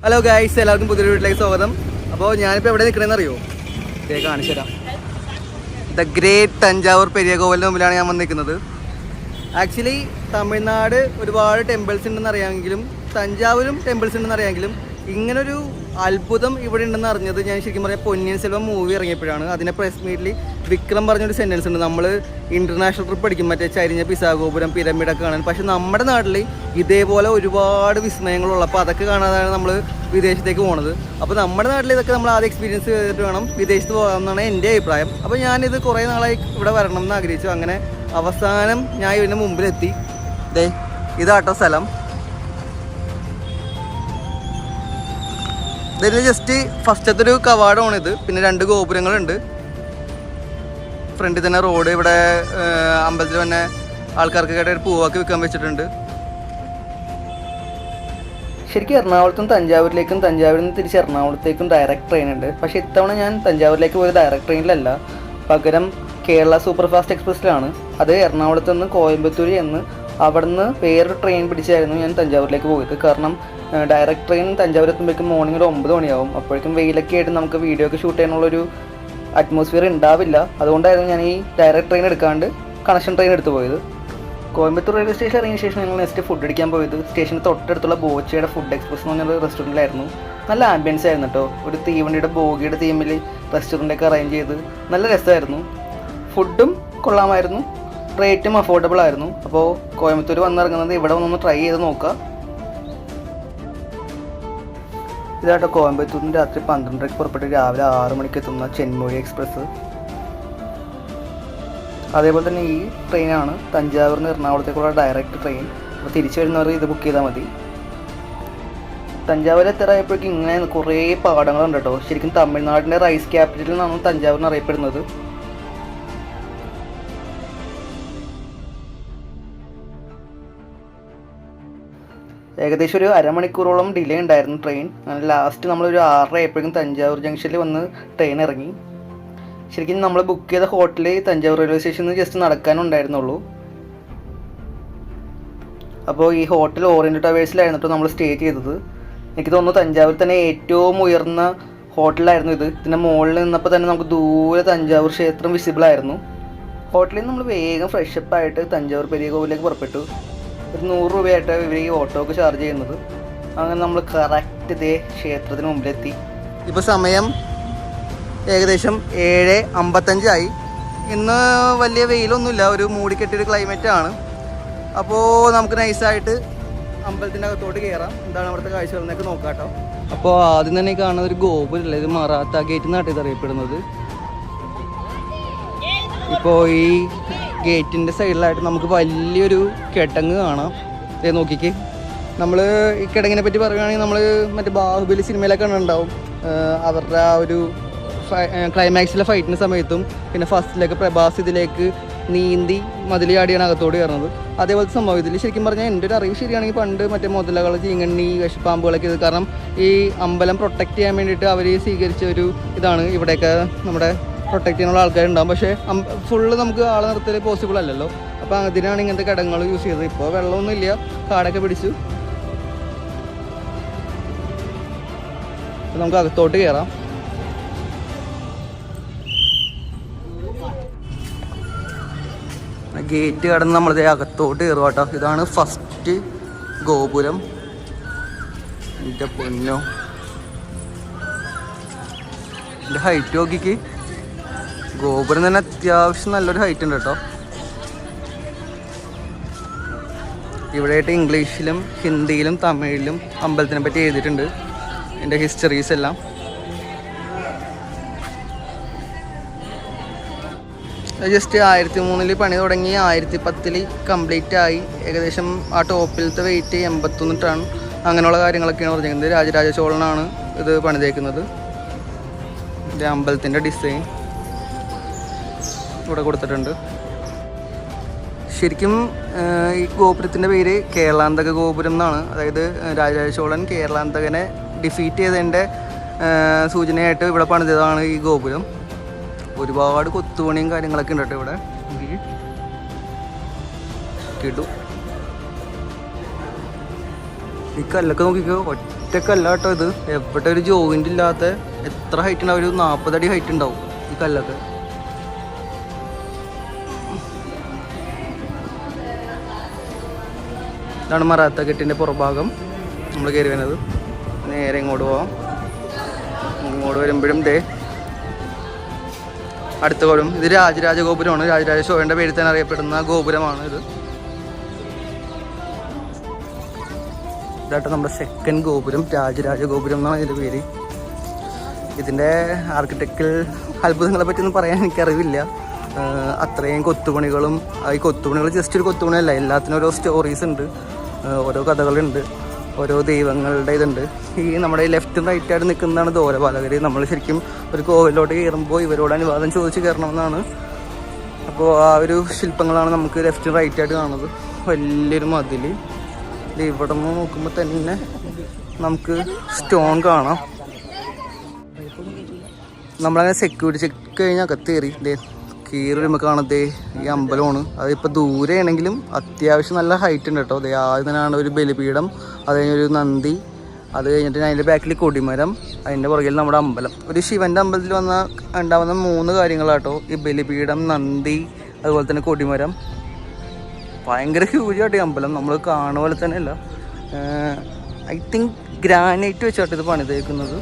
Hello guys, എല്ലാവർക്കും പുതിയൊരു വീട്ടിലേക്ക് സ്വാഗതം. അപ്പോൾ ഞാനിപ്പോൾ എവിടെ നിൽക്കണമെന്ന് അറിയോ? കാണിച്ചു തരാം. ദ ഗ്രേറ്റ് തഞ്ചാവൂർ പെരിയ കോവിലിന് മുമ്പിലാണ് ഞാൻ വന്ന് നിൽക്കുന്നത്. ആക്ച്വലി തമിഴ്നാട് ഒരുപാട് ടെമ്പിൾസ് ഉണ്ടെന്ന് അറിയാമെങ്കിലും തഞ്ചാവൂരും ടെമ്പിൾസ് ഉണ്ടെന്ന് അറിയാമെങ്കിലും ഇങ്ങനൊരു അത്ഭുതം ഇവിടെ ഉണ്ടെന്ന് അറിഞ്ഞത് ഞാൻ ശരിക്കും പറഞ്ഞാൽ പൊന്നിയിൻ സെൽവം മൂവി ഇറങ്ങിയപ്പോഴാണ്. അതിനെ പ്രസ് മീറ്റിൽ വിക്രം പറഞ്ഞൊരു സെൻറ്റൻസ് ഉണ്ട്, നമ്മൾ ഇൻ്റർനാഷണൽ ട്രിപ്പ് അടിക്കും മറ്റേ ചരിഞ്ഞ പിസാഗോപുരം പിരമിഡൊക്കെ കാണാൻ. പക്ഷേ നമ്മുടെ നാട്ടിൽ ഇതേപോലെ ഒരുപാട് വിസ്മയങ്ങളുള്ള, അപ്പോൾ അതൊക്കെ കാണാനാണ് നമ്മൾ വിദേശത്തേക്ക് പോണത്. അപ്പോൾ നമ്മുടെ നാട്ടിൽ ഇതൊക്കെ നമ്മൾ ആദ്യം എക്സ്പീരിയൻസ് ചെയ്തിട്ട് വേണം വിദേശത്ത് പോകാമെന്നാണ് എൻ്റെ അഭിപ്രായം. അപ്പോൾ ഞാനിത് കുറേ നാളായി ഇവിടെ വരണം എന്ന് ആഗ്രഹിച്ചു. അങ്ങനെ അവസാനം ഞാൻ ഇതിൻ്റെ മുമ്പിലെത്തി. ഇതാട്ടോ സ്ഥലം. ഇതിന് ജസ്റ്റ് ഫസ്റ്റത്തെ ഒരു കവാടമാണിത്. പിന്നെ 2 ഗോപുരങ്ങളുണ്ട്. ഫ്രണ്ടിൽ തന്നെ റോഡ്. ഇവിടെ അമ്പലത്തിൽ തന്നെ ആൾക്കാർക്കൊക്കെ പൂവാക്കി വിൽക്കാൻ വെച്ചിട്ടുണ്ട്. ശരിക്കും എറണാകുളത്തും തഞ്ചാവൂരിലേക്കും തഞ്ചാവൂരിൽ നിന്ന് തിരിച്ച് എറണാകുളത്തേക്കും ഡയറക്റ്റ് ട്രെയിൻ ഉണ്ട്. പക്ഷേ ഇത്തവണ ഞാൻ തഞ്ചാവൂരിലേക്ക് പോയത് ഡയറക്റ്റ് ട്രെയിനിലല്ല, പകരം കേരള സൂപ്പർ ഫാസ്റ്റ് എക്സ്പ്രസ്സിലാണ്. അത് എറണാകുളത്ത് നിന്ന് കോയമ്പത്തൂർ എന്ന് അവിടുന്ന് വേറൊരു ട്രെയിൻ പിടിച്ചായിരുന്നു ഞാൻ തഞ്ചാവൂരിലേക്ക് പോയത്. കാരണം ഡയറക്റ്റ് ട്രെയിൻ തഞ്ചാവൂർ എത്തുമ്പോഴേക്കും മോർണിംഗ് ഒരു 9 മണിയാവും. അപ്പോഴേക്കും വെയിലൊക്കെ ആയിട്ട് നമുക്ക് വീഡിയോ ഒക്കെ ഷൂട്ട് ചെയ്യാനുള്ളൊരു അറ്റ്മോസ്ഫിയർ ഉണ്ടാവില്ല. അതുകൊണ്ടായിരുന്നു ഞാൻ ഈ ഡയറക്റ്റ് ട്രെയിൻ എടുക്കാണ്ട് കണക്ഷൻ ട്രെയിൻ എടുത്തു പോയത്. കോയമ്പത്തൂർ റെയിൽവേ സ്റ്റേഷൻ ഇറങ്ങിയ ശേഷം ഞങ്ങൾ നെക്സ്റ്റ് ഫുഡ് അടിക്കാൻ പോയത് സ്റ്റേഷന് തൊട്ടടുത്തുള്ള ബോച്ചയുടെ ഫുഡ് എക്സ്പ്രസ് എന്ന് പറഞ്ഞൊരു റെസ്റ്റോറൻറ്റിലായിരുന്നു. നല്ല ആംബിയൻസ് ആയിരുന്നു കേട്ടോ. ഒരു തീവണ്ടിയുടെ ബോഗിയുടെ തീമിൽ റെസ്റ്റോറൻറ്റൊക്കെ അറേഞ്ച് ചെയ്ത് നല്ല രസമായിരുന്നു. ഫുഡും കൊള്ളാമായിരുന്നു, റേറ്റും അഫോർഡബിൾ ആയിരുന്നു. അപ്പോൾ കോയമ്പത്തൂർ വന്നിറങ്ങുന്നത് ഇവിടെ വന്നൊന്ന് ട്രൈ ചെയ്ത് നോക്കുക. ഇതാട്ടോ കോയമ്പത്തൂരിൽ നിന്ന് രാത്രി 12:30 പുറപ്പെട്ട് രാവിലെ 6 മണിക്ക് എത്തുന്ന ചെന്മൊഴി എക്സ്പ്രസ്. അതേപോലെ തന്നെ ഈ ട്രെയിനാണ് തഞ്ചാവൂരിൽ നിന്ന് എറണാകുളത്തേക്കുള്ള ഡയറക്റ്റ് ട്രെയിൻ. അപ്പോൾ തിരിച്ചു വരുന്നവർ ഇത് ബുക്ക് ചെയ്താൽ മതി. തഞ്ചാവൂർ എത്താറായപ്പോഴേക്കും ഇങ്ങനെ കുറേ പാടങ്ങളുണ്ട് കേട്ടോ. ശരിക്കും തമിഴ്നാടിൻ്റെ റൈസ് ക്യാപിറ്റൽ എന്നാണ് തഞ്ചാവൂരിന് അറിയപ്പെടുന്നത്. ഏകദേശം ഒരു അരമണിക്കൂറോളം ഡിലേ ഉണ്ടായിരുന്നു ട്രെയിൻ. അങ്ങനെ ലാസ്റ്റ് നമ്മളൊരു 6:30 ആയപ്പോഴേക്കും തഞ്ചാവൂർ ജംഗ്ഷനിൽ വന്ന് ട്രെയിൻ ഇറങ്ങി. ശരിക്കും നമ്മൾ ബുക്ക് ചെയ്ത ഹോട്ടൽ തഞ്ചാവൂർ റെയിൽവേ സ്റ്റേഷനിൽ നിന്ന് ജസ്റ്റ് നടക്കാനുണ്ടായിരുന്നുള്ളൂ. അപ്പോൾ ഈ ഹോട്ടൽ ഓറിയൻ്റ് ടവേഴ്സിലായിരുന്നു നമ്മൾ സ്റ്റേ ചെയ്തത്. എനിക്ക് തോന്നുന്നു തഞ്ചാവൂർ തന്നെ ഏറ്റവും ഉയർന്ന ഹോട്ടലായിരുന്നു ഇത്. ഇതിൻ്റെ മുകളിൽ നിന്നപ്പോൾ തന്നെ നമുക്ക് ദൂരെ തഞ്ചാവൂർ ക്ഷേത്രം വിസിബിൾ ആയിരുന്നു. ഹോട്ടലിൽ നിന്ന് നമ്മൾ വേഗം ഫ്രഷപ്പ് ആയിട്ട് തഞ്ചാവൂർ പെരിയ കോവിലേക്ക് പുറപ്പെട്ടു. ഒരു 100 രൂപയായിട്ട് ഇവർ ഈ ഓട്ടോക്ക് ചാർജ് ചെയ്യുന്നത്. അങ്ങനെ നമ്മൾ കറക്റ്റ് ഇതേ ക്ഷേത്രത്തിന് മുമ്പിലെത്തി. ഇപ്പോൾ സമയം ഏകദേശം 7:55 ആയി. ഇന്ന് വലിയ വെയിലൊന്നുമില്ല, ഒരു മൂടിക്കെട്ടിയൊരു ക്ലൈമറ്റാണ്. അപ്പോൾ നമുക്ക് നൈസായിട്ട് അമ്പലത്തിൻ്റെ അകത്തോട്ട് കയറാം. എന്താണ് അവിടുത്തെ കാഴ്ചകളെന്നൊക്കെ നോക്കാം കേട്ടോ. അപ്പോൾ ആദ്യം തന്നെ കാണുന്ന ഒരു ഗോപുരമില്ല, ഇത് മറാത്ത ഗേറ്റ് എന്നാണ് ഇത് അറിയപ്പെടുന്നത്. ഇപ്പോൾ ഈ ഗേറ്റിൻ്റെ സൈഡിലായിട്ട് നമുക്ക് വലിയൊരു കിടങ്ങ് കാണാം. നോക്കിക്ക്, നമ്മൾ ഈ കിടങ്ങിനെ പറ്റി പറയുകയാണെങ്കിൽ നമ്മൾ മറ്റേ ബാഹുബലി സിനിമയിലൊക്കെ ഉണ്ടാവും. അവരുടെ ആ ഒരു ക്ലൈമാക്സിലെ ഫൈറ്റിൻ്റെ സമയത്തും പിന്നെ ഫസ്റ്റിലേക്ക് പ്രഭാസ് ഇതിലേക്ക് നീന്തി മതിൽ ചാടിയാണ് അകത്തോട് കയറുന്നത്. അതേപോലത്തെ സംഭവം ഇതിൽ ശരിക്കും പറഞ്ഞാൽ എൻ്റെ ഒരു അറിവ് ശരിയാണെങ്കിൽ പണ്ട് മറ്റേ മുതലകൾ, ചീങ്കണ്ണി, വിഷപ്പാമ്പുകളൊക്കെ ഇത് കാരണം ഈ അമ്പലം പ്രൊട്ടക്റ്റ് ചെയ്യാൻ വേണ്ടിയിട്ട് അവർ സ്വീകരിച്ച ഒരു ഇതാണ്. ഇവിടെയൊക്കെ നമ്മുടെ പ്രൊട്ടക്റ്റ് ചെയ്യാനുള്ള ആൾക്കാരുണ്ടാകും. പക്ഷേ ഫുള്ള് നമുക്ക് ആളെ നിർത്തൽ പോസിബിൾ അല്ലല്ലോ. അപ്പോൾ അതിനാണ് ഇങ്ങനത്തെ കിടങ്ങൾ യൂസ് ചെയ്തത്. ഇപ്പോൾ വെള്ളമൊന്നുമില്ല, കാടൊക്കെ പിടിച്ചു. നമുക്ക് അകത്തോട്ട് കയറാം. ഗേറ്റ് കടന്ന് നമ്മളിത് അകത്തോട്ട് കയറുക കേട്ടോ. ഇതാണ് ഫസ്റ്റ് ഗോപുരം. എൻ്റെ പൊന്നോ, എൻ്റെ ഹൈറ്റ് നോക്കിക്ക്. ഗോപുരം തന്നെ അത്യാവശ്യം നല്ലൊരു ഹൈറ്റ് ഉണ്ട് കേട്ടോ. ഇവിടെയായിട്ട് ഇംഗ്ലീഷിലും ഹിന്ദിയിലും തമിഴിലും അമ്പലത്തിനെ പറ്റി എഴുതിയിട്ടുണ്ട്, എൻ്റെ ഹിസ്റ്ററീസ് എല്ലാം. ജസ്റ്റ് 1003 പണി തുടങ്ങി 1010 കംപ്ലീറ്റ് ആയി. ഏകദേശം ആ ടോപ്പിലത്തെ വെയിറ്റ് 81 ടൺ അങ്ങനെയുള്ള കാര്യങ്ങളൊക്കെയാണ് പറഞ്ഞിരിക്കുന്നത്. രാജരാജ ചോളനാണ് ഇത് പണിതേക്കുന്നത്. ഇത് അമ്പലത്തിൻ്റെ ഡിസൈൻ ഇവിടെ കൊടുത്തിട്ടുണ്ട്. ശരിക്കും ഈ ഗോപുരത്തിൻ്റെ പേര് കേരളാന്തക ഗോപുരം എന്നാണ്. അതായത് രാജരാജ ചോളൻ കേരളാന്തകനെ ഡിഫീറ്റ് ചെയ്തതിൻ്റെ സൂചനയായിട്ട് ഇവിടെ പണിതതാണ് ഈ ഗോപുരം. ഒരുപാട് കൊത്തുപണിയും കാര്യങ്ങളൊക്കെ ഉണ്ട് കേട്ടോ ഇവിടെ. കിട്ടും ഈ കല്ലൊക്കെ നോക്കിക്കോ, ഒറ്റ ഒറ്റക്കല്ല കേട്ടോ ഇത്. എവിടെ ഒരു ജോയിൻ്റ് ഇല്ലാത്ത എത്ര ഹൈറ്റ് ഉണ്ടാവും, ഒരു 40 അടി ഹൈറ്റ് ഉണ്ടാവും ഈ കല്ലൊക്കെ. ഇതാണ് മറാത്ത കെട്ടിൻ്റെ പുറഭാഗം. നമ്മൾ കയറി വരുന്നത് നേരെ ഇങ്ങോട്ട് പോവാം. ഇങ്ങോട്ട് വരുമ്പോഴും അടുത്ത ഗോപുരം. ഇത് രാജരാജ ഗോപുരമാണ്. രാജരാജ ചോളൻ്റെ പേരിൽ തന്നെ അറിയപ്പെടുന്ന ഗോപുരമാണ് ഇത്. ഇതായിട്ട് നമ്മുടെ സെക്കൻഡ് ഗോപുരം, രാജരാജ ഗോപുരം എന്നാണ് ഇതിൻ്റെ പേര്. ഇതിൻ്റെ ആർക്കിടെക്ചറൽ അത്ഭുതങ്ങളെ പറ്റിയൊന്നും പറയാൻ എനിക്കറിവില്ല. അത്രയും കൊത്തുപണികളും, ഈ കൊത്തുപണികൾ ജസ്റ്റ് ഒരു കൊത്തുപണിയല്ല, എല്ലാത്തിനും ഓരോ സ്റ്റോറീസ് ഉണ്ട്, ഓരോ കഥകളുണ്ട്, ഓരോ ദൈവങ്ങളുടെ ഇതുണ്ട്. ഈ നമ്മുടെ ലെഫ്റ്റും റൈറ്റായിട്ട് നിൽക്കുന്നതാണ് ദ്വാരപാലകർ. നമ്മൾ ശരിക്കും ഒരു കോവിലോട്ട് കയറുമ്പോൾ ഇവരോട് അനുവാദം ചോദിച്ച് കയറണമെന്നാണ്. അപ്പോൾ ആ ഒരു ശില്പങ്ങളാണ് നമുക്ക് ലെഫ്റ്റും റൈറ്റായിട്ട് കാണുന്നത്. വലിയൊരു മതിൽ. ഇവിടെ നിന്ന് നോക്കുമ്പോൾ തന്നെ നമുക്ക് സ്റ്റോൺ കാണാം. നമ്മളങ്ങനെ സെക്യൂരിറ്റി ചെക്ക് കഴിഞ്ഞാൽ അകത്ത് കയറി കയറി വരുമ്പോൾ കാണത്തേ ഈ അമ്പലമാണ്. അതിപ്പോൾ ദൂരെ ആണെങ്കിലും അത്യാവശ്യം നല്ല ഹൈറ്റ് ഉണ്ട് കേട്ടോ. ആദ്യം തന്നെയാണ് ഒരു ബലിപീഠം, അത് കഴിഞ്ഞൊരു നന്ദി, അത് കഴിഞ്ഞിട്ട് അതിൻ്റെ ബാക്കിൽ കൊടിമരം, അതിൻ്റെ പുറകിൽ നമ്മുടെ അമ്പലം. ഒരു ശിവൻ്റെ അമ്പലത്തിൽ ഉണ്ടാവുന്ന 3 കാര്യങ്ങളാട്ടോ, ഈ ബലിപീഠം, നന്ദി, അതുപോലെ തന്നെ കൊടിമരം. ഭയങ്കര ഹ്യൂജായിട്ട് ഈ അമ്പലം. നമ്മൾ കാണുന്ന പോലെ തന്നെ അല്ല. ഐ തിങ്ക് ഗ്രാനൈറ്റ് വെച്ചാട്ട് ഇത് പണിതേക്കുന്നത്.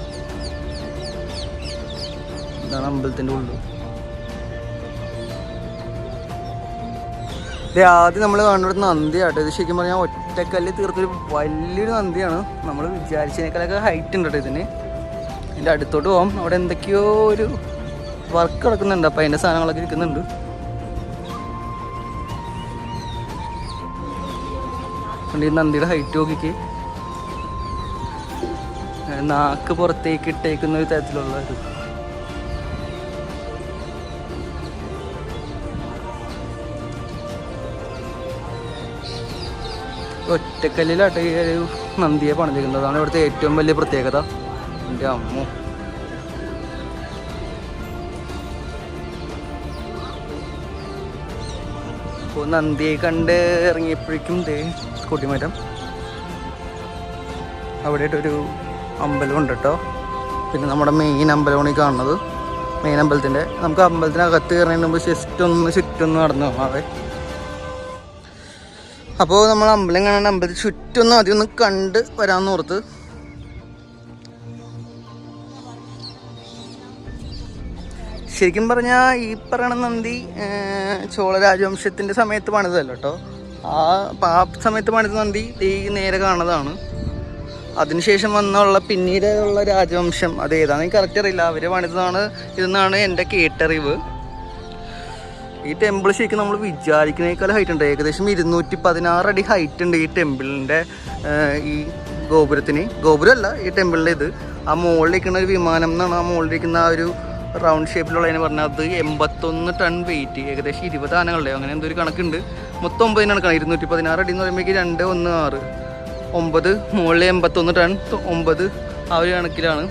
ഇതാണ് അമ്പലത്തിൻ്റെ ഉള്ളിൽ. ആദ്യം നമ്മൾ കാണുന്നത് നന്ദിയാട്ടോ. ഇത് ശരിക്കും പറഞ്ഞാൽ ഒറ്റക്കല്ലിൽ തീർത്തൊരു വലിയൊരു നന്ദിയാണ്. നമ്മൾ വിചാരിച്ചതിനേക്കാളൊക്കെ ഹൈറ്റ് ഉണ്ട് കേട്ടോ ഇതിന്. ഇതിൻ്റെ അടുത്തോട്ട് പോകാം. അവിടെ എന്തൊക്കെയോ ഒരു വർക്ക് നടക്കുന്നുണ്ട്, അപ്പം അതിൻ്റെ സാധനങ്ങളൊക്കെ ഇരിക്കുന്നുണ്ട്. ഈ നന്ദിയുടെ ഹൈറ്റ് നോക്കിക്ക്, നാക്ക് പുറത്തേക്ക് ഇട്ടേക്കുന്ന ഒരു തരത്തിലുള്ള ഒരു ഒറ്റക്കല്ലിലാട്ടെ ഈ ഒരു നന്ദിയെ പണിതിരിക്കുന്നതാണ് ഇവിടുത്തെ ഏറ്റവും വലിയ പ്രത്യേകത. എൻ്റെ അമ്മ, അപ്പോൾ നന്ദിയെ കണ്ട് ഇറങ്ങിയപ്പോഴേക്കും കൊടിമരം. അവിടെയായിട്ടൊരു അമ്പലമുണ്ട് കേട്ടോ. പിന്നെ നമ്മുടെ മെയിൻ അമ്പലമാണ് ഈ കാണുന്നത്. മെയിൻ അമ്പലത്തിൻ്റെ നമുക്ക് അമ്പലത്തിനകത്ത് കയറുന്നതിന് മുമ്പ് ജസ്റ്റ് ഒന്ന് ചുറ്റൊന്ന് നടന്നു പോകാവേ. അപ്പോൾ നമ്മൾ അമ്പലം കാണാൻ അമ്പലത്തിൽ ചുറ്റൊന്നും ആദ്യം ഒന്ന് കണ്ട് വരാമെന്ന് ഓർത്ത്. ശരിക്കും പറഞ്ഞാൽ ഈ പറയുന്ന നന്ദി ചോള രാജവംശത്തിൻ്റെ സമയത്ത് പണിതല്ലോ കേട്ടോ. ആ സമയത്ത് പണിത നന്ദി ഈ നേരെ കാണുന്നതാണ്. അതിനുശേഷം വന്നുള്ള പിന്നീടുള്ള രാജവംശം അത് ഏതാണെന്ന് എനിക്ക് കറക്റ്റ് അറിയില്ല, അവർ പണിതതാണ് ഇതെന്നാണ് എൻ്റെ കേട്ടറിവ്. ഈ ടെമ്പിൾ ശരിക്കും നമ്മൾ വിചാരിക്കുന്നതിനേക്കാൾ ഹൈറ്റ് ഉണ്ട്. ഏകദേശം 216 അടി ഹൈറ്റ് ഉണ്ട് ഈ ടെമ്പിളിൻ്റെ, ഈ ഗോപുരത്തിന്. ഗോപുരമല്ല, ഈ ടെമ്പിളിൻ്റെ ഇത്. ആ മുകളിലിരിക്കുന്ന ഒരു വിമാനം എന്നാണ് ആ മുകളിലിരിക്കുന്ന ആ ഒരു റൗണ്ട് ഷേപ്പിലുള്ളതിന് പറഞ്ഞാൽ അത് 81 ടൺ വെയിറ്റ്, ഏകദേശം 20 ആനകളുടെ അങ്ങനെ എന്തൊരു കണക്കുണ്ട്. മൊത്തം 9 കണക്കാണ്. 216 അടി എന്ന് പറയുമ്പോഴേക്ക് 2, 1, 6, 9, മുകളിൽ 81 ടൺ, 9 ആ ഒരു കണക്കിലാണ്.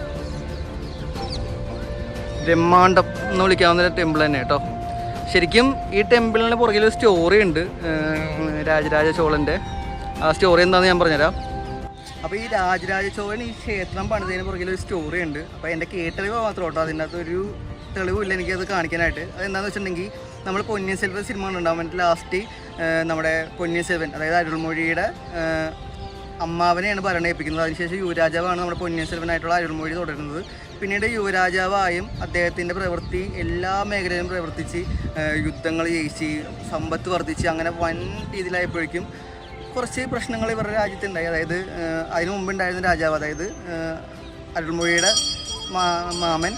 ബ്രഹ്മാണ്ഡം എന്ന് വിളിക്കാവുന്ന ടെമ്പിൾ തന്നെ കേട്ടോ. ശരിക്കും ഈ ടെമ്പിളിന് പുറകിലൊരു സ്റ്റോറി ഉണ്ട്, രാജരാജ ചോളൻ്റെ. ആ സ്റ്റോറി എന്താണെന്ന് ഞാൻ പറഞ്ഞുതരാം. അപ്പോൾ ഈ രാജരാജ ചോളൻ ഈ ക്ഷേത്രം പണിതതിന് പുറകിലൊരു സ്റ്റോറി ഉണ്ട്. അപ്പോൾ എൻ്റെ കേട്ടറിവ് മാത്രം കേട്ടോ, അതിൻ്റെ അകത്തൊരു തെളിവില്ല എനിക്കത് കാണിക്കാനായിട്ട്. അതെന്താണെന്ന് വെച്ചിട്ടുണ്ടെങ്കിൽ നമ്മൾ പൊന്നിയിൻ സെൽവൻ സിനിമ ഉണ്ടാവും, എന്നിട്ട് ലാസ്റ്റ് നമ്മുടെ പൊന്നിയിൻ സെൽവൻ അതായത് അരുൾമൊഴിയുടെ അമ്മാവനെയാണ് ഭരണം ഏൽപ്പിക്കുന്നത്. അതിനുശേഷം യുവരാജാവാണ് നമ്മുടെ പൊന്നിയിൻ സെൽവനായിട്ടുള്ള അരുൾമൊഴി തുടരുന്നത്. പിന്നീട് യുവരാജാവായും അദ്ദേഹത്തിൻ്റെ പ്രവൃത്തി എല്ലാ മേഖലയിലും പ്രവർത്തിച്ച് യുദ്ധങ്ങൾ ജയിച്ച് സമ്പത്ത് വർദ്ധിച്ച് അങ്ങനെ വൻ രീതിയിലായപ്പോഴേക്കും കുറച്ച് പ്രശ്നങ്ങൾ ഇവരുടെ രാജ്യത്തുണ്ടായി. അതായത് അതിനു മുമ്പുണ്ടായിരുന്ന രാജാവ്, അതായത് അരുൾമൊഴിയുടെ മാമൻ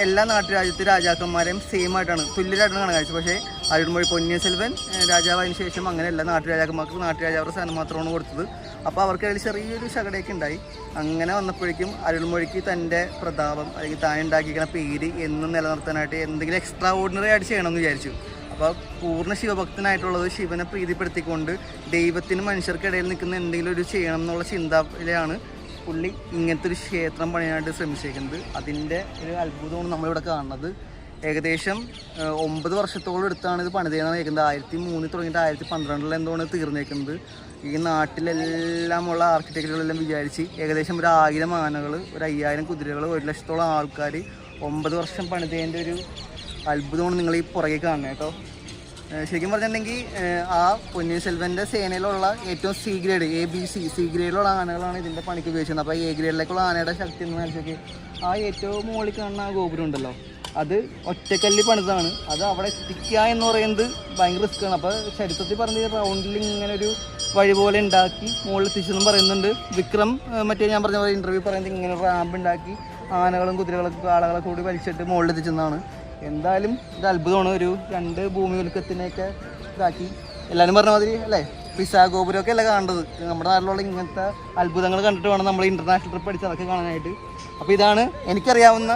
എല്ലാ നാട്ടുരാജ്യത്തെ രാജാക്കന്മാരെയും സെയിം ആയിട്ടാണ്, തുല്യരായിട്ടാണ് കണക്കാച്ചത്. പക്ഷേ അരുൾമൊഴി പൊന്നിയിൻ സെൽവൻ രാജാവായതിനു ശേഷം അങ്ങനെയല്ല, നാട്ടുരാജാക്കന്മാർക്ക് നാട്ടുരാജാവരുടെ സ്ഥാനം മാത്രമാണ് കൊടുത്തത്. അപ്പോൾ അവർക്കിടയിൽ ചെറിയൊരു ശകടയൊക്കെ ഉണ്ടായി. അങ്ങനെ വന്നപ്പോഴേക്കും അരുൾമൊഴിക്ക് തൻ്റെ പ്രതാപം അല്ലെങ്കിൽ താൻ ഉണ്ടാക്കിയിരിക്കുന്ന പേര് എന്നും നിലനിർത്താനായിട്ട് എന്തെങ്കിലും എക്സ്ട്രാ ഓർഡിനറി ആയിട്ട് ചെയ്യണമെന്ന് വിചാരിച്ചു. അപ്പോൾ പൂർണ്ണ ശിവഭക്തനായിട്ടുള്ളത് ശിവനെ പ്രീതിപ്പെടുത്തിക്കൊണ്ട് ദൈവത്തിന് മനുഷ്യർക്കിടയിൽ നിൽക്കുന്ന എന്തെങ്കിലും ഒരു ചെയ്യണം എന്നുള്ള ചിന്തയിലാണ് പുള്ളി ഇങ്ങനത്തെ ഒരു ക്ഷേത്രം പണിയാനായിട്ട് ശ്രമിച്ചേക്കുന്നത്. അതിൻ്റെ ഒരു അത്ഭുതമാണ് നമ്മളിവിടെ കാണുന്നത്. ഏകദേശം 9 വർഷത്തോളം എടുത്താണ് ഇത് പണിതേന്നാണ് കേൾക്കുന്നത്. 1003 തുടങ്ങിയിട്ട് 1012 എന്താണ് തീർന്നേക്കുന്നത്. ഈ നാട്ടിലെല്ലാമുള്ള ആർക്കിടെക്റ്റുകളെല്ലാം വിചാരിച്ച് ഏകദേശം ഒരു 1000 ആനകൾ, ഒരു 5000 കുതിരകൾ, 1 ലക്ഷത്തോളം ആൾക്കാർ 9 വർഷം പണിതേൻ്റെ ഒരു അത്ഭുതമാണ് നിങ്ങൾ ഈ പുറകെ കാണുന്നത് കേട്ടോ. ശരിക്കും പറഞ്ഞിട്ടുണ്ടെങ്കിൽ ആ പൊന്നിയിൻ സെൽവൻ്റെ സേനയിലുള്ള ഏറ്റവും സി ഗ്രേഡ് ABC സി ഗ്രേഡിലുള്ള ആനകളാണ് ഇതിൻ്റെ പണിക്ക് ഉപയോഗിച്ചത്. അപ്പോൾ A ഗ്രേഡിലേക്കുള്ള ആനയുടെ ശക്തി എന്ന് മനസ്സിലാക്കി ആ ഏറ്റവും മുകളിൽ കാണുന്ന ആ ഗോപുരം ഉണ്ടല്ലോ, അത് ഒറ്റക്കല്ല് പണിതാണ്. അത് അവിടെ എത്തിക്കുക എന്ന് പറയുന്നത് ഭയങ്കര റിസ്ക്കാണ്. അപ്പോൾ ചരിത്രത്തിൽ പറഞ്ഞ് റൗണ്ടിൽ ഇങ്ങനെ ഒരു വഴി പോലെ ഉണ്ടാക്കി മുകളിൽ എത്തിച്ചെന്നും പറയുന്നുണ്ട്. വിക്രം മറ്റേ ഞാൻ പറഞ്ഞ പോലെ ഇൻ്റർവ്യൂ പറയുന്നത് ഇങ്ങനെ റാമ്പ് ഉണ്ടാക്കി ആനകളും കുതിരകളൊക്കെ ആളുകളെ കൂടി വലിച്ചിട്ട് മുകളിൽ എത്തിച്ചെന്നാണ്. എന്തായാലും ഇത് അത്ഭുതമാണ്. ഒരു 2 ഭൂമി ഉൽക്കത്തിനെയൊക്കെ ഇതാക്കി എല്ലാവരും പറഞ്ഞ മാതിരി അല്ലേ, പിസാ ഗോപുരമൊക്കെ അല്ല കാണേണ്ടത്. നമ്മുടെ നാട്ടിലുള്ള ഇങ്ങനത്തെ അത്ഭുതങ്ങൾ കണ്ടിട്ട് വേണം നമ്മൾ ഇൻ്റർനാഷണൽ ട്രിപ്പ് അടിച്ച് അതൊക്കെ കാണാനായിട്ട്. അപ്പോൾ ഇതാണ് എനിക്കറിയാവുന്ന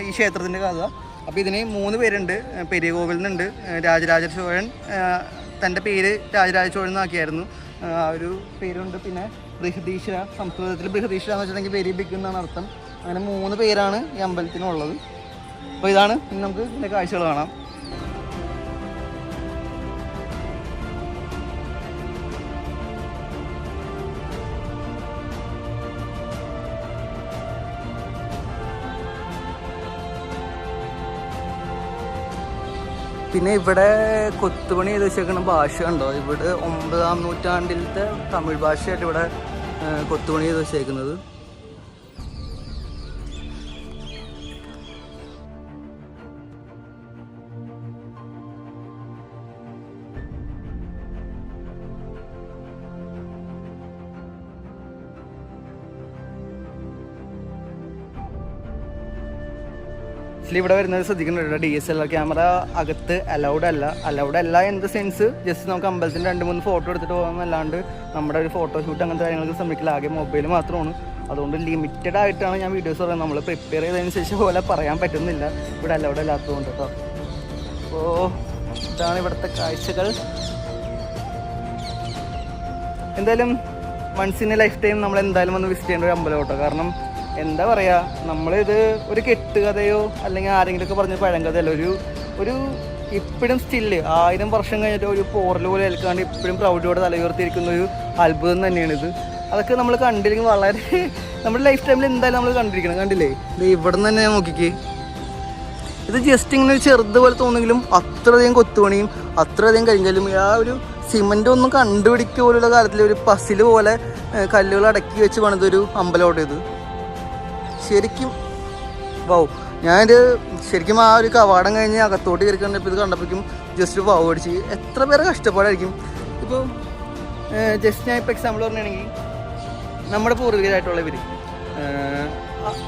ഈ ക്ഷേത്രത്തിൻ്റെ കഥ. അപ്പോൾ ഇതിന് 3 പേരുണ്ട്. പെരിയ കോവിൽ നിന്നുണ്ട്. രാജരാജ ചോഴൻ തൻ്റെ പേര് രാജരാജ ചോഴൻ എന്നാക്കിയായിരുന്നു, ആ ഒരു പേരുണ്ട്. പിന്നെ ബൃഹദീശ്വര, സംസ്കൃതത്തിൽ ബൃഹദീശ്വര എന്ന് വെച്ചിട്ടുണ്ടെങ്കിൽ വെരി ബിഗ് എന്നാണ് അർത്ഥം. അങ്ങനെ 3 പേരാണ് ഈ അമ്പലത്തിനുള്ളത്. അപ്പോൾ ഇതാണ് ഇനി നമുക്ക് ഇതിൻ്റെ കാഴ്ചകൾ കാണാം. പിന്നെ ഇവിടെ കൊത്തുപണി ചെയ്ത് വെച്ചേക്കുന്ന ഭാഷ ഉണ്ടോ, ഇവിടെ 9ാം നൂറ്റാണ്ടിലത്തെ തമിഴ് ഭാഷയായിട്ട് ഇവിടെ കൊത്തുപണി ചെയ്ത് വെച്ചേക്കുന്നത്. ഇവിടെ വരുന്നത് ശ്രദ്ധിക്കുന്നുണ്ട്, DSLR ക്യാമറ അകത്ത് അലൗഡ് അല്ല ഇൻ ദ സെൻസ് ജസ്റ്റ് നമുക്ക് അമ്പലത്തിൻ്റെ 2-3 ഫോട്ടോ എടുത്തിട്ട് പോകാമെന്നല്ലാണ്ട് നമ്മുടെ ഒരു ഫോട്ടോഷൂട്ട് അങ്ങനത്തെ കാര്യങ്ങൾക്ക് ശ്രമിക്കില്ല. ആകെ മൊബൈൽ മാത്രമാണ്. അതുകൊണ്ട് ലിമിറ്റഡ് ആയിട്ടാണ് ഞാൻ വീഡിയോസ് പറയുന്നത്. നമ്മൾ പ്രിപ്പയർ ചെയ്തതിനനുസരിച്ച് പോലെ പറയാൻ പറ്റുന്നില്ല, ഇവിടെ അലൗഡ് അല്ലാത്തതുകൊണ്ട് കേട്ടോ. അപ്പോൾ ഇതാണ് ഇവിടുത്തെ കാഴ്ചകൾ. എന്തായാലും once in a lifetime നമ്മൾ എന്തായാലും വന്ന് വിസിറ്റ് ചെയ്യേണ്ട ഒരു അമ്പലം കേട്ടോ. കാരണം എന്താ പറയുക, നമ്മളിത് ഒരു കെട്ടുകഥയോ അല്ലെങ്കിൽ ആരെങ്കിലുമൊക്കെ പറഞ്ഞ പഴങ്കഥയല്ലോ, ഒരു ഇപ്പോഴും സ്റ്റില്ല് 1000 വർഷം കഴിഞ്ഞിട്ട് ഒരു പോറൽ പോലെ ഏൽക്കാണ്ട് ഇപ്പോഴും പ്രൗഢിയോടെ തലയുയർത്തിയിരിക്കുന്ന ഒരു അത്ഭുതം തന്നെയാണിത്. അതൊക്കെ നമ്മൾ കണ്ടില്ലെങ്കിൽ വളരെ നമ്മുടെ ലൈഫ് ടൈമിൽ എന്തായാലും നമ്മൾ കണ്ടിരിക്കണം. കണ്ടില്ലേ, ഇത് ഇവിടെ നിന്ന് തന്നെ നോക്കിക്കേ. ഇത് ജസ്റ്റ് ഇങ്ങനെ ഒരു ചെറുത് പോലെ തോന്നുമെങ്കിലും അത്രയധികം കൊത്തുപണിയും അത്രയധികം കഴിഞ്ഞാലും ആ ഒരു സിമൻ്റ് ഒന്നും കണ്ടുപിടിക്കുക പോലുള്ള കാലത്തിൽ ഒരു പസിൽ പോലെ കല്ലുകൾ അടക്കി വെച്ച് പണിതൊരു അമ്പലമോടെ ഇത്. ശരിക്കും വൗ, ഞാനിത് ശരിക്കും ആ ഒരു കവാടം കഴിഞ്ഞ് അകത്തോട്ട് കയറി കണ്ടപ്പോൾ ഇത് കണ്ടപ്പോഴേക്കും ജസ്റ്റ് വൗ അടിച്ച്. എത്ര പേരെ കഷ്ടപ്പാടായിരിക്കും. ഇപ്പോൾ ജസ്റ്റ് ഞാൻ ഇപ്പോൾ എക്സാമ്പിൾ പറയുകയാണെങ്കിൽ നമ്മുടെ പൂർവികരായിട്ടുള്ള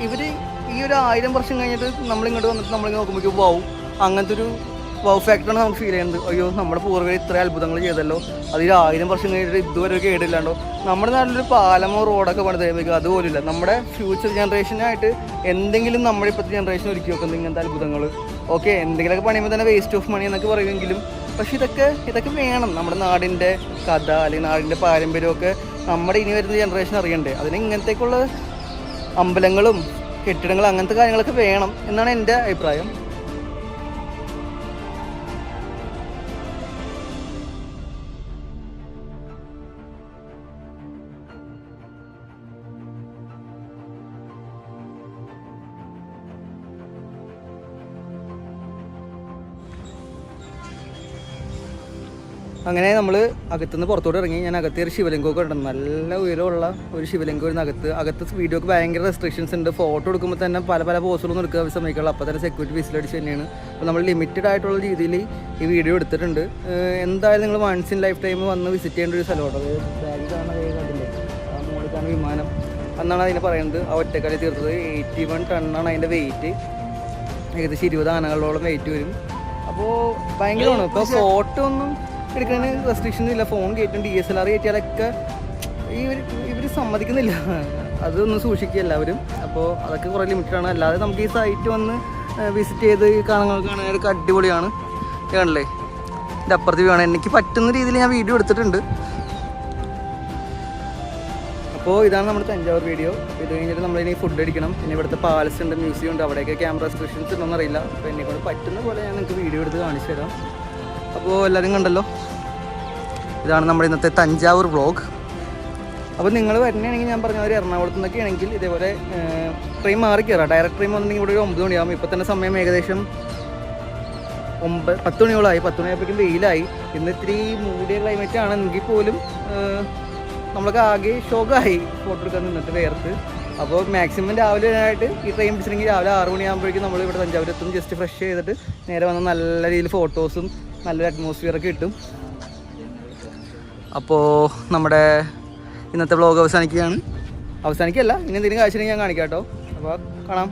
ഇവർ ഈ ഒരു 1000 വർഷം കഴിഞ്ഞിട്ട് നമ്മളിങ്ങോട്ട് വന്നിട്ട് നമ്മളിങ്ങനെ നോക്കുമ്പോഴേക്കും വൗ, അങ്ങനത്തെ ഒരു വൗ ഫാക്ടറാണ് നമുക്ക് ഫീൽ ചെയ്യുന്നത്. അയ്യോ, നമ്മുടെ പൂർവികർ ഇത്ര അത്ഭുതങ്ങൾ ചെയ്തല്ലോ, അതിൽ 1000 വർഷം കഴിഞ്ഞിട്ട് ഇതുവരെ ഒരു കേടില്ലാണ്ടോ. നമ്മുടെ നാട്ടിലൊരു പാലമോ റോഡൊക്കെ പണിത് കഴിയുമ്പോൾ അതുപോലില്ല. നമ്മുടെ ഫ്യൂച്ചർ ജനറേഷനായിട്ട് എന്തെങ്കിലും നമ്മുടെ ഇപ്പോഴത്തെ ജനറേഷൻ ഒരുക്കി വെക്കുന്നത് ഇങ്ങനത്തെ അത്ഭുതങ്ങൾ. ഓക്കെ, എന്തെങ്കിലുമൊക്കെ പണിയുമ്പോൾ തന്നെ വേസ്റ്റ് ഓഫ് മണി എന്നൊക്കെ പറയുമെങ്കിലും പക്ഷെ ഇതൊക്കെ വേണം. നമ്മുടെ നാടിൻ്റെ കഥ അല്ലെങ്കിൽ നാടിൻ്റെ പാരമ്പര്യമൊക്കെ നമ്മുടെ ഇനി വരുന്ന ജനറേഷൻ അറിയണ്ടേ. അതിന് ഇങ്ങനത്തേക്കുള്ള അമ്പലങ്ങളും കെട്ടിടങ്ങളും അങ്ങനത്തെ കാര്യങ്ങളൊക്കെ വേണം എന്നാണ് എൻ്റെ അഭിപ്രായം. അങ്ങനെ നമ്മൾ അകത്തുനിന്ന് പുറത്തോട്ട് ഇറങ്ങി. ഞാൻ അകത്ത് ഒരു ശിവലിംഗമൊക്കെ ഉണ്ട്, നല്ല ഉയരമുള്ള ഒരു ശിവലിംഗം വരുന്ന അകത്ത് വീഡിയോക്ക് ഭയങ്കര റെസ്ട്രിക്ഷൻസ് ഉണ്ട്. ഫോട്ടോ എടുക്കുമ്പോൾ തന്നെ പല പോസുകളൊന്നും എടുക്കാൻ സമ്മതിക്കുള്ളൂ. അപ്പോൾ തന്നെ സെക്യൂരിറ്റി വിസിലടിച്ച് തന്നെയാണ്. അപ്പോൾ നമ്മൾ ലിമിറ്റഡ് ആയിട്ടുള്ള രീതിയിൽ ഈ വീഡിയോ എടുത്തിട്ടുണ്ട്. എന്തായാലും നിങ്ങൾ വൺസ് ഇൻ ലൈഫ് ടൈം വന്ന് വിസിറ്റ് ചെയ്യേണ്ട ഒരു സ്ഥലമാണ്. അത് ബാഗ് കാണാൻ കണ്ടില്ലേ, ആ മുകളിൽ കാണുന്ന വിമാനം എന്നാണ് അതിനെ പറയുന്നത്. ആ ഒറ്റക്കാലി തീർത്തത് 81 ടണ്ണാണ് അതിൻ്റെ വെയിറ്റ്. ഏകദേശം 20 ആനകളോളം വെയിറ്റ് വരും. അപ്പോൾ ഭയങ്കരമാണ്. ഇപ്പോൾ ഫോട്ടോ ഒന്നും എടുക്കുന്നതിന് റെസ്ട്രിക്ഷൻസ് ഇല്ല. ഫോൺ കയറ്റും, DSLR കയറ്റിയാലൊക്കെ ഇവർ സമ്മതിക്കുന്നില്ല. അതൊന്നും സൂക്ഷിക്കുക എല്ലാവരും. അപ്പോൾ അതൊക്കെ കുറേ ലിമിറ്റഡാണ്. അല്ലാതെ നമുക്ക് ഈ സൈറ്റ് വന്ന് വിസിറ്റ് ചെയ്ത് കാണാനൊക്കെ അടിപൊളിയാണ്. കാണല്ലേ, എൻ്റെ അപ്പുറത്ത് വ്യൂ ആണ്. എനിക്ക് പറ്റുന്ന രീതിയിൽ ഞാൻ വീഡിയോ എടുത്തിട്ടുണ്ട്. അപ്പോൾ ഇതാണ് നമ്മുടെ തഞ്ചാവൂർ വീഡിയോ. ഇത് കഴിഞ്ഞിട്ട് നമ്മളിനി ഫുഡ് അടിക്കണം. പിന്നെ ഇവിടുത്തെ പാലസ് ഉണ്ട്, മ്യൂസിയം ഉണ്ട്. അവിടെയൊക്കെ ക്യാമറ റെസ്ട്രിക്ഷൻസ് ഉണ്ടോയെന്ന് അറിയില്ല. അപ്പോൾ എന്നെക്കൊണ്ട് പറ്റുന്ന പോലെ ഞാൻ നിങ്ങൾക്ക് വീഡിയോ എടുത്ത് കാണിച്ചു തരാം. അപ്പോൾ എല്ലാവരും കണ്ടല്ലോ, ഇതാണ് നമ്മുടെ ഇന്നത്തെ തഞ്ചാവൂർ വ്ളോഗ്. അപ്പോൾ നിങ്ങൾ വരുന്നതാണെങ്കിൽ ഞാൻ പറഞ്ഞ ഒരു എറണാകുളത്ത് നിന്നൊക്കെ ആണെങ്കിൽ ഇതേപോലെ ട്രെയിൻ മാറി കയറാം. ഡയറക്റ്റ് ട്രെയിൻ വന്നിട്ടുണ്ടെങ്കിൽ ഇവിടെ ഒരു 9 മണിയാകും. ഇപ്പോൾ തന്നെ സമയം ഏകദേശം 10 മണിയോളമായി. 10 മണിയായപ്പോഴേക്കും വെയിലായി. ഇന്ന് ഇത്തിരി മൂടിയ ക്ലൈമറ്റ് ആണെങ്കിൽ പോലും നമ്മളൊക്കെ ആകെ ഷോക്കായി ഫോട്ടോ എടുക്കാൻ നിന്നിട്ട് വേർത്ത്. അപ്പോൾ മാക്സിമം രാവിലെ ആയിട്ട് ഈ ട്രെയിൻ പിടിച്ചിട്ടുണ്ടെങ്കിൽ രാവിലെ 6 മണിയാകുമ്പോഴേക്കും നമ്മൾ ഇവിടെ തഞ്ചാവൂരെത്തും. ജസ്റ്റ് ഫ്രഷ് ചെയ്തിട്ട് നേരെ വന്ന് നല്ല രീതിയിൽ ഫോട്ടോസും നല്ലൊരു അറ്റ്മോസ്ഫിയറൊക്കെ കിട്ടും. അപ്പോൾ നമ്മുടെ ഇന്നത്തെ വ്ളോഗ് അവസാനിക്കുകയാണ്. അവസാനിക്കല്ല, ഇനി എന്തെങ്കിലും കാഴ്ച ഞാൻ കാണിക്കാം കേട്ടോ. അപ്പോൾ കാണാം.